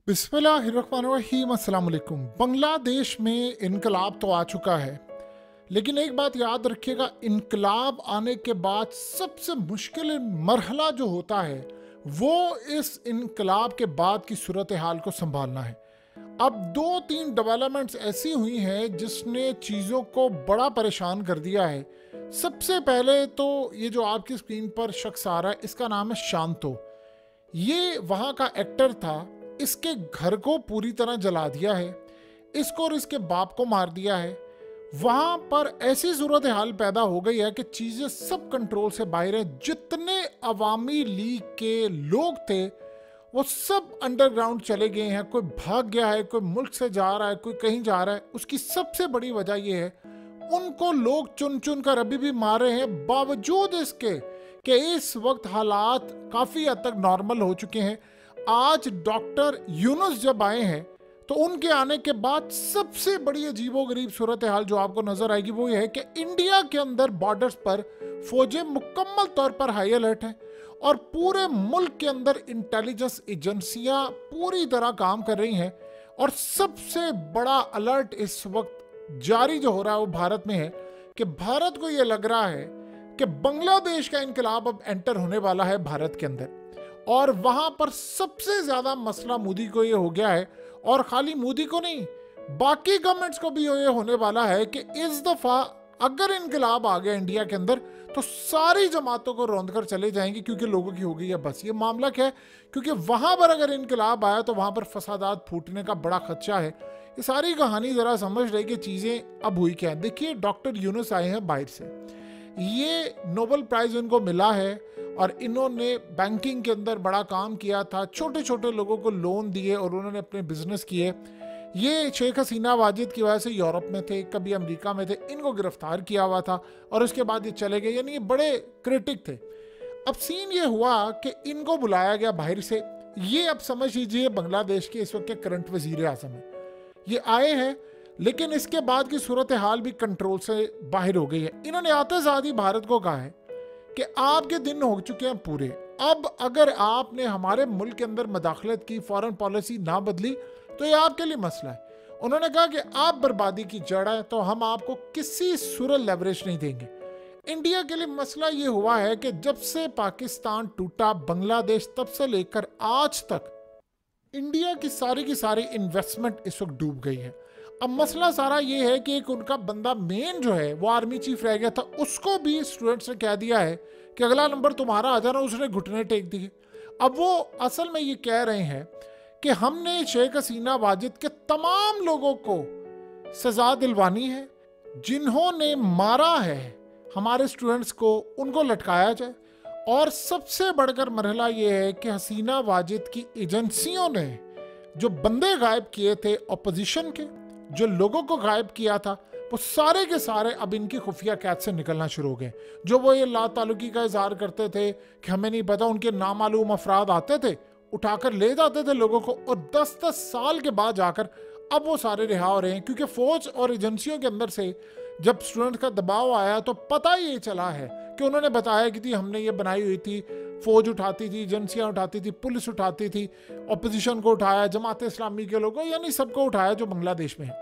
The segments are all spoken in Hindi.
बिस्मिल्लाहिर्रहमानिर्रहीम। अस्सलाम वालेकुम। बांग्लादेश में इनकलाब तो आ चुका है, लेकिन एक बात याद रखिएगा, इनकलाब आने के बाद सबसे मुश्किल मरहला जो होता है वो इस इनकलाब के बाद की सूरत हाल को संभालना है। अब दो तीन डेवलपमेंट्स ऐसी हुई हैं जिसने चीज़ों को बड़ा परेशान कर दिया है। सबसे पहले तो ये जो आपकी स्क्रीन पर शख्स आ रहा है, इसका नाम है शांतो। ये वहाँ का एक्टर था। इसके घर को पूरी तरह जला दिया है, इसको और इसके बाप को मार दिया है। वहाँ पर ऐसी सूरत हाल पैदा हो गई है कि चीज़ें सब कंट्रोल से बाहर हैं। जितने अवामी लीग के लोग थे वो सब अंडरग्राउंड चले गए हैं। कोई भाग गया है, कोई मुल्क से जा रहा है, कोई कहीं जा रहा है। उसकी सबसे बड़ी वजह यह है उनको लोग चुन चुन कर अभी भी मार रहे हैं, बावजूद इसके कि इस वक्त हालात काफ़ी हद तक नॉर्मल हो चुके हैं। आज डॉक्टर यूनुस जब आए हैं तो उनके आने के बाद सबसे बड़ी अजीबोगरीब सूरत हाल जो आपको नजर आएगी वो ये है कि इंडिया के अंदर बॉर्डर्स पर फौजें मुकम्मल तौर पर हाई अलर्ट हैं और पूरे मुल्क के अंदर इंटेलिजेंस एजेंसियां पूरी तरह काम कर रही हैं। और सबसे बड़ा अलर्ट इस वक्त जारी जो हो रहा है वो भारत में है कि भारत को ये लग रहा है कि बांग्लादेश का इनकलाब अब एंटर होने वाला है भारत के अंदर। और वहां पर सबसे ज्यादा मसला मोदी को ये हो गया है, और खाली मोदी को नहीं बाकी गवर्नमेंट्स को भी ये होने वाला है कि इस दफा अगर इनकलाब आ गया इंडिया के अंदर तो सारी जमातों को रौंद कर चले जाएंगे, क्योंकि लोगों की हो गई है बस। ये मामला क्या है, क्योंकि वहां पर अगर इनकलाब आया तो वहां पर फसादात फूटने का बड़ा खदशा है। ये सारी कहानी जरा समझ रहे कि चीजें अब हुई क्या है। देखिए, डॉक्टर यूनुस आए हैं बाहर से, ये नोबेल प्राइज इनको मिला है और इन्होंने बैंकिंग के अंदर बड़ा काम किया था, छोटे छोटे लोगों को लोन दिए और उन्होंने अपने बिजनेस किए। ये शेख हसीना वाजिद की वजह से यूरोप में थे, कभी अमेरिका में थे, इनको गिरफ्तार किया हुआ था और उसके बाद ये चले गए, यानी ये बड़े क्रिटिक थे। अब सीन ये हुआ कि इनको बुलाया गया बाहर से। ये अब समझ लीजिए बांग्लादेश के इस वक्त के करंट वजीर आजम है, ये आए हैं, लेकिन इसके बाद की सूरत हाल भी कंट्रोल से बाहर हो गई है। इन्होंने आते साथ ही भारत को कहा है कि आपके दिन हो चुके हैं पूरे, अब अगर आपने हमारे मुल्क के अंदर मदाखलत की, फॉरेन पॉलिसी ना बदली तो ये आपके लिए मसला है। उन्होंने कहा कि आप बर्बादी की जड़ है तो हम आपको किसी सूरत लेवरेज नहीं देंगे। इंडिया के लिए मसला ये हुआ है कि जब से पाकिस्तान टूटा, बांग्लादेश तब से लेकर आज तक इंडिया की सारी इन्वेस्टमेंट इस वक्त डूब गई है। अब मसला सारा ये है कि एक उनका बंदा मेन जो है वो आर्मी चीफ रह गया था, उसको भी स्टूडेंट्स ने कह दिया है कि अगला नंबर तुम्हारा आ जाना, उसने घुटने टेक दिए। अब वो असल में ये कह रहे हैं कि हमने शेख हसीना वाजिद के तमाम लोगों को सजा दिलवानी है, जिन्होंने मारा है हमारे स्टूडेंट्स को उनको लटकाया जाए। और सबसे बढ़कर मरहला ये है कि हसीना वाजिद की एजेंसियों ने जो बंदे गायब किए थे अपोजिशन के, जो लोगों को गायब किया था, वो सारे के सारे अब इनकी खुफिया कैद से निकलना शुरू हो गए। जो वो ये ला ताल्लुकी का इजहार करते थे कि हमें नहीं पता, उनके नामालूम अफराद आते थे, उठाकर ले जाते थे लोगों को, और 10-10 साल के बाद जाकर अब वो सारे रिहा हो रहे हैं। क्योंकि फौज और एजेंसियों के अंदर से जब स्टूडेंट का दबाव आया तो पता ये चला है कि उन्होंने बताया कि थी हमने ये बनाई हुई थी, फौज उठाती थी, एजेंसियां उठाती थी, पुलिस उठाती थी, अपोजिशन को उठाया, जमात इस्लामी के लोगों, यानी सबको उठाया जो बांग्लादेश में है।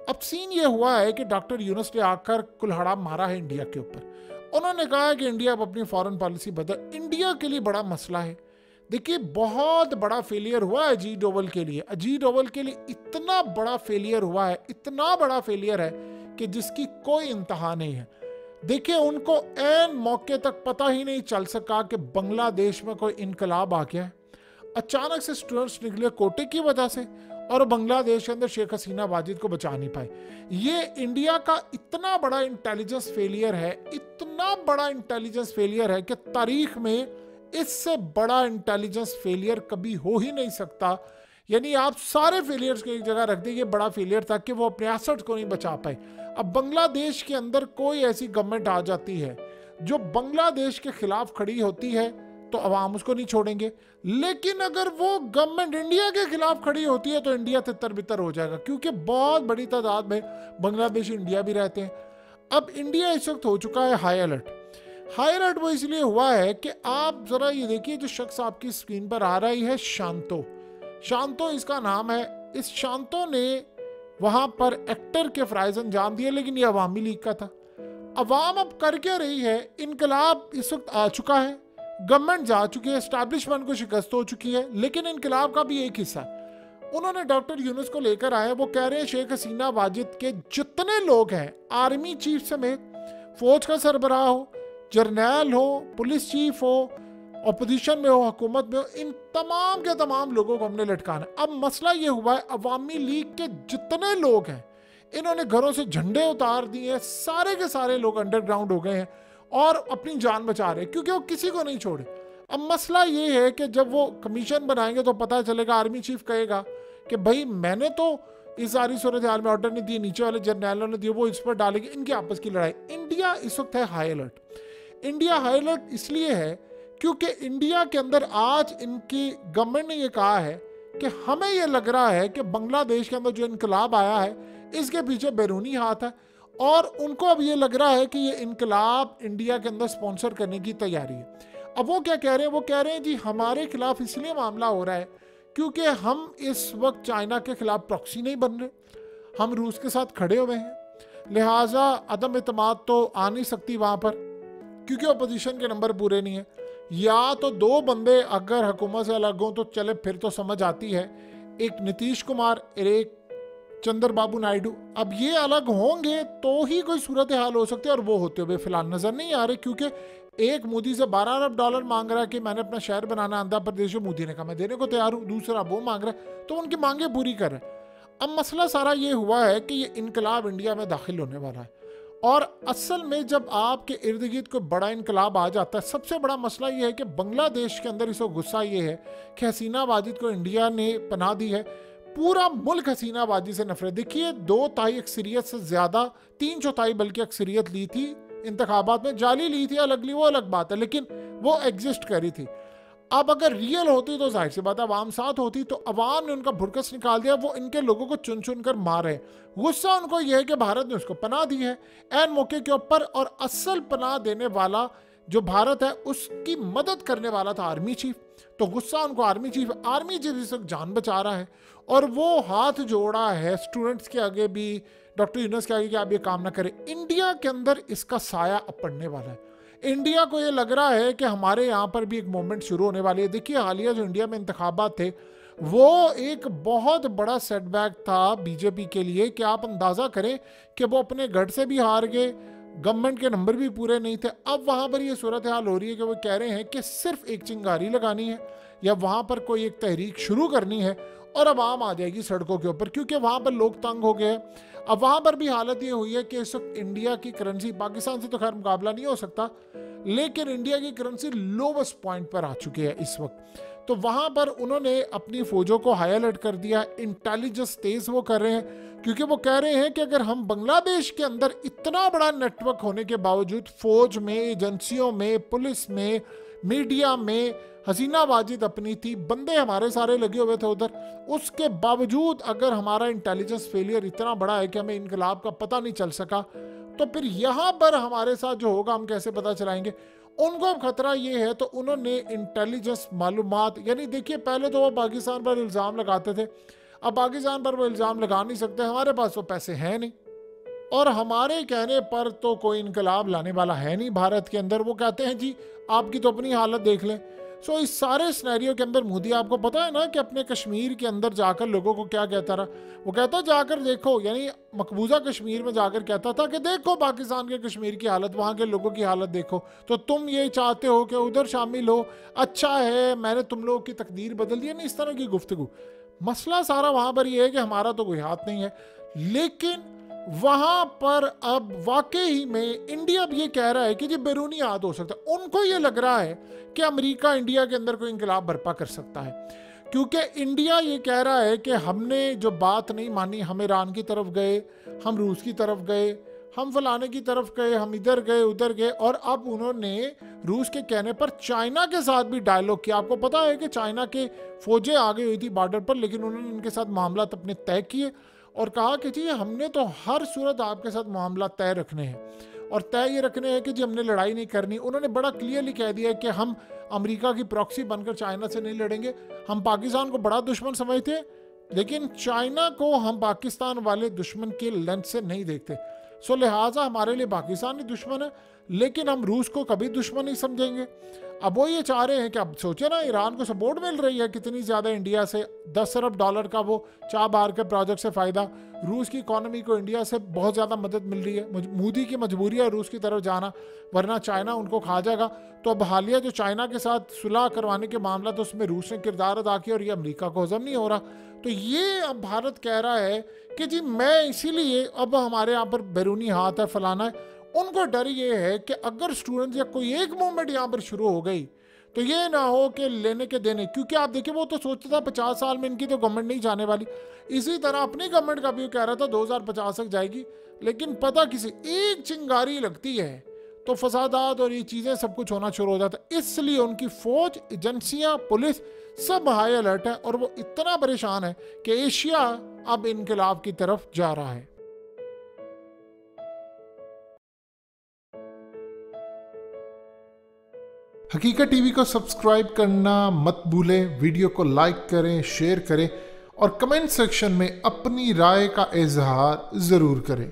अब सीन ये हुआ है कि डॉक्टर यूनुस ने आकर कुल्हाड़ा मारा है इंडिया के ऊपर। उन्होंने कहा कि इंडिया अब अपनी फॉरेन पॉलिसी बदल। इंडिया के लिए बड़ा मसला है। देखिए, बहुत बड़ा फेलियर हुआ है अजीत डोवल के लिए। अजीत डोवल के लिए इतना बड़ा फेलियर हुआ है, इतना बड़ा फेलियर है कि जिसकी कोई इंतहा नहीं है। देखिए, उनको ऐन मौके तक पता ही नहीं चल सका कि बांग्लादेश में कोई इनकलाब आ गया है। अचानक से स्टूडेंट्स निकले कोटे की वजह से और बांग्लादेश के अंदर शेख हसीना वाजिद को बचा नहीं पाए। ये इंडिया का इतना बड़ा इंटेलिजेंस फेलियर है, इतना बड़ा इंटेलिजेंस फेलियर है कि तारीख में इससे बड़ा इंटेलिजेंस फेलियर कभी हो ही नहीं सकता। यानी आप सारे फेलियर्स को एक जगह रख देंगे, बड़ा फेलियर था कि वो अपने एसेट्स को नहीं बचा पाए। अब बांग्लादेश के अंदर कोई ऐसी गवर्नमेंट आ जाती है जो बांग्लादेश के खिलाफ खड़ी होती है तो अवाम उसको नहीं छोड़ेंगे, लेकिन अगर वो गवर्नमेंट इंडिया के खिलाफ खड़ी होती है तो इंडिया तितर बितर हो जाएगा, क्योंकि बहुत बड़ी तादाद में बांग्लादेश इंडिया भी रहते हैं। अब इंडिया इस वक्त हो चुका है हाई अलर्ट। हाई अलर्ट वो इसलिए हुआ है कि आप जरा ये देखिए, जो शख्स आपकी स्क्रीन पर आ रही है शांतो, शांतो इसका नाम है। इस शांतो ने वहां पर एक्टर के फराइज अंजाम दिए, लेकिन ये अवामी लीग का था। अवाम अब कर क्या रही है, इनकलाब इस वक्त आ चुका है, गवर्नमेंट जा चुकी है, एस्टैब्लिशमेंट को शिकस्त हो चुकी है, लेकिन इनकलाब का भी एक हिस्सा उन्होंने डॉक्टर यूनुस को लेकर आए। वो कह रहे हैं शेख हसीना वाजिद के जितने लोग हैं, आर्मी चीफ समेत, फौज का सरबराह हो, जर्नैल हो, पुलिस चीफ हो, अपोजिशन में हो, हुकूमत में हो, इन तमाम के तमाम लोगों को हमने लटकाना। अब मसला ये हुआ है, अवामी लीग के जितने लोग हैं इन्होंने घरों से झंडे उतार दिए हैं, सारे के सारे लोग अंडरग्राउंड हो गए हैं और अपनी जान बचा रहे हैं, क्योंकि वो किसी को नहीं छोड़े। अब मसला ये है कि जब वो कमीशन बनाएंगे तो पता चलेगा, आर्मी चीफ कहेगा कि भाई मैंने तो इस सारी सूरत हाल में ऑर्डर नहीं दिए, नीचे वाले जर्नैलों ने दिए, वो इस पर डालेंगे, इनकी आपस की लड़ाई। इंडिया इस वक्त है high alert. India high alert इसलिए है क्योंकि इंडिया के अंदर आज इनकी गवर्नमेंट ने ये कहा है कि हमें ये लग रहा है कि बांग्लादेश के अंदर जो इनकलाब आया है इसके पीछे बैरूनी हाथ है, और उनको अब ये लग रहा है कि ये इनकलाब इंडिया के अंदर स्पॉन्सर करने की तैयारी है। अब वो क्या कह रहे हैं, वो कह रहे हैं जी हमारे खिलाफ इसलिए मामला हो रहा है क्योंकि हम इस वक्त चाइना के खिलाफ प्रॉक्सी नहीं बन रहे, हम रूस के साथ खड़े हुए हैं, लिहाजा अदम एतमाद तो आ नहीं सकती वहाँ पर क्योंकि अपोजिशन के नंबर पूरे नहीं है। या तो दो बंदे अगर हुकूमत से अलग हों तो चले, फिर तो समझ आती है, एक नीतीश कुमार और एक चंद्रबाबू नायडू। अब ये अलग होंगे तो ही कोई सूरत हाल हो सकती है, और वो होते हुए फिलहाल नजर नहीं आ रहे, क्योंकि एक मोदी से $12 अरब मांग रहा है कि मैंने अपना शहर बनाना आंध्र प्रदेश में, मोदी ने कहा मैं देने को तैयार हूँ, दूसरा वो मांग रहा है, तो उनकी मांगे पूरी कर रहे हैं। अब मसला सारा ये हुआ है कि ये इनकलाब इंडिया में दाखिल होने वाला है, और असल में जब आपके इर्द गिर्द कोई बड़ा इनकलाब आ जाता है, सबसे बड़ा मसला ये है कि बांग्लादेश के अंदर इस वक्त गुस्सा ये है कि हसीना वाजिद को इंडिया ने पनाह दी है। पूरा मुल्क हसीना वाजिद से नफरत, देखिए 2/3 अक्सरियत से ज्यादा, 3/4 बल्कि अक्सरियत ली थी इंतखाबात में, जाली ली थी अलग वो अलग बात है, लेकिन वो एग्जिस्ट करी थी। अब अगर रियल होती तो जाहिर सी बात है अवाम साथ होती, तो अवाम ने उनका भुरकस निकाल दिया, वो इनके लोगों को चुन चुन कर मारे। गुस्सा उनको यह है कि भारत ने उसको पनाह दी है ऐन मौके के ऊपर, और असल पनाह देने वाला जो भारत है उसकी मदद करने वाला था आर्मी चीफ, तो गुस्सा उनको आर्मी चीफ इस वक्त जान बचा रहा है, और वो हाथ जोड़ा है स्टूडेंट्स के आगे भी, डॉक्टर यूनुस के आगे कि आप ये काम ना करें। इंडिया के अंदर इसका साया अब पड़ने वाला है। इंडिया को ये लग रहा है कि हमारे यहाँ पर भी एक मूवमेंट शुरू होने वाली है। देखिए हालिया जो इंडिया में इंतखाबात थे वो एक बहुत बड़ा सेटबैक था बीजेपी के लिए, कि आप अंदाज़ा करें कि वो अपने गढ़ से भी हार गए, गवर्नमेंट के नंबर भी पूरे नहीं थे। अब वहाँ पर ये सूरत हाल हो रही है कि वो कह रहे हैं कि सिर्फ एक चिंगारी लगानी है या वहाँ पर कोई एक तहरीक शुरू करनी है और आवाम आ जाएगी सड़कों के ऊपर, क्योंकि वहाँ पर लोग तंग हो गए। अब वहाँ पर भी हालत ये हुई है कि इस वक्त इंडिया की करेंसी, पाकिस्तान से तो खैर मुकाबला नहीं हो सकता, लेकिन इंडिया की करेंसी लोवेस्ट पॉइंट पर आ चुकी है इस वक्त। तो वहाँ पर उन्होंने अपनी फौजों को हाई अलर्ट कर दिया, इंटेलिजेंस तेज वो कर रहे हैं, क्योंकि वो कह रहे हैं कि अगर हम बांग्लादेश के अंदर इतना बड़ा नेटवर्क होने के बावजूद, फौज में, एजेंसियों में, पुलिस में, मीडिया में, हसीना वाजिद अपनी थी, बंदे हमारे सारे लगे हुए थे उधर, उसके बावजूद अगर हमारा इंटेलिजेंस फेलियर इतना बड़ा है कि हमें इनकलाब का पता नहीं चल सका, तो फिर यहाँ पर हमारे साथ जो होगा हम कैसे पता चलाएंगे। उनको अब खतरा ये है, तो उन्होंने इंटेलिजेंस मालूमात, यानी देखिए पहले तो वो पाकिस्तान पर इल्ज़ाम लगाते थे, अब पाकिस्तान पर वो इल्ज़ाम लगा नहीं सकते, हमारे पास वो पैसे हैं नहीं, और हमारे कहने पर तो कोई इनकलाब लाने वाला है नहीं भारत के अंदर। वो कहते हैं जी आपकी तो अपनी हालत देख लें। सो इस सारे सिनेरियो के अंदर मोदी, आपको पता है ना कि अपने कश्मीर के अंदर जाकर लोगों को क्या कहता रहा, वो कहता जाकर देखो, यानी मकबूजा कश्मीर में जाकर कहता था कि देखो पाकिस्तान के कश्मीर की हालत, वहाँ के लोगों की हालत देखो, तो तुम ये चाहते हो कि उधर शामिल हो, अच्छा है मैंने तुम लोगों की तकदीर बदल दी, नहीं इस तरह की गुफ्तगू। मसला सारा वहाँ पर ये है कि हमारा तो कोई हाथ नहीं है, लेकिन वहां पर अब वाकई में इंडिया अब ये कह रहा है कि जी बैरूनी हाथ हो सकता है। उनको ये लग रहा है कि अमेरिका इंडिया के अंदर कोई इंकलाब बर्पा कर सकता है, क्योंकि इंडिया ये कह रहा है कि हमने जो बात नहीं मानी, हम ईरान की तरफ गए, हम रूस की तरफ गए, हम फलाने की तरफ गए, हम इधर गए उधर गए, और अब उन्होंने रूस के कहने पर चाइना के साथ भी डायलॉग किया। आपको पता है कि चाइना के फौजें आ गई हुई थी बॉर्डर पर, लेकिन उन्होंने उनके साथ मामला अपने तय किए और कहा कि जी हमने तो हर सूरत आपके साथ मामला तय रखने हैं। और तय ये रखने हैं कि जी हमने लड़ाई नहीं करनी। उन्होंने बड़ा क्लियरली कह दिया कि हम अमेरिका की प्रॉक्सी बनकर चाइना से नहीं लड़ेंगे। हम पाकिस्तान को बड़ा दुश्मन समझते हैं, लेकिन चाइना को हम पाकिस्तान वाले दुश्मन के लेंस से नहीं देखते। सो लिहाजा हमारे लिए पाकिस्तान ही दुश्मन है, लेकिन हम रूस को कभी दुश्मन नहीं समझेंगे। अब वो ये चाह रहे हैं कि अब सोचे ना, ईरान को सपोर्ट मिल रही है कितनी ज़्यादा इंडिया से, 10 अरब डॉलर का वो चाबहार के प्रोजेक्ट से फ़ायदा, रूस की इकोनॉमी को इंडिया से बहुत ज़्यादा मदद मिल रही है। मोदी की मजबूरी है रूस की तरफ जाना, वरना चाइना उनको खा जाएगा। तो अब हालिया जो चाइना के साथ सुलह करवाने के मामला, तो उसमें रूस ने किरदार अदा किया और ये अमेरिका को हजम नहीं हो रहा। तो ये अब भारत कह रहा है कि जी मैं इसीलिए अब हमारे यहाँ पर बैरूनी हाथ है, फलाना है। उनको डर ये है कि अगर स्टूडेंट्स या कोई एक मूवमेंट यहाँ पर शुरू हो गई तो ये ना हो कि लेने के देने, क्योंकि आप देखिए वो तो सोचता था 50 साल में इनकी तो गवर्नमेंट नहीं जाने वाली। इसी तरह अपनी गवर्नमेंट का भी कह रहा था 2050 तक जाएगी, लेकिन पता किसी एक चिंगारी लगती है तो फसादात और ये चीज़ें सब कुछ होना शुरू हो जाता है। इसलिए उनकी फौज, एजेंसियाँ, पुलिस सब हाई अलर्ट है और वो इतना परेशान है कि एशिया अब इनकलाब की तरफ जा रहा है। हकीकत टीवी को सब्सक्राइब करना मत भूलें, वीडियो को लाइक करें, शेयर करें और कमेंट सेक्शन में अपनी राय का इजहार ज़रूर करें।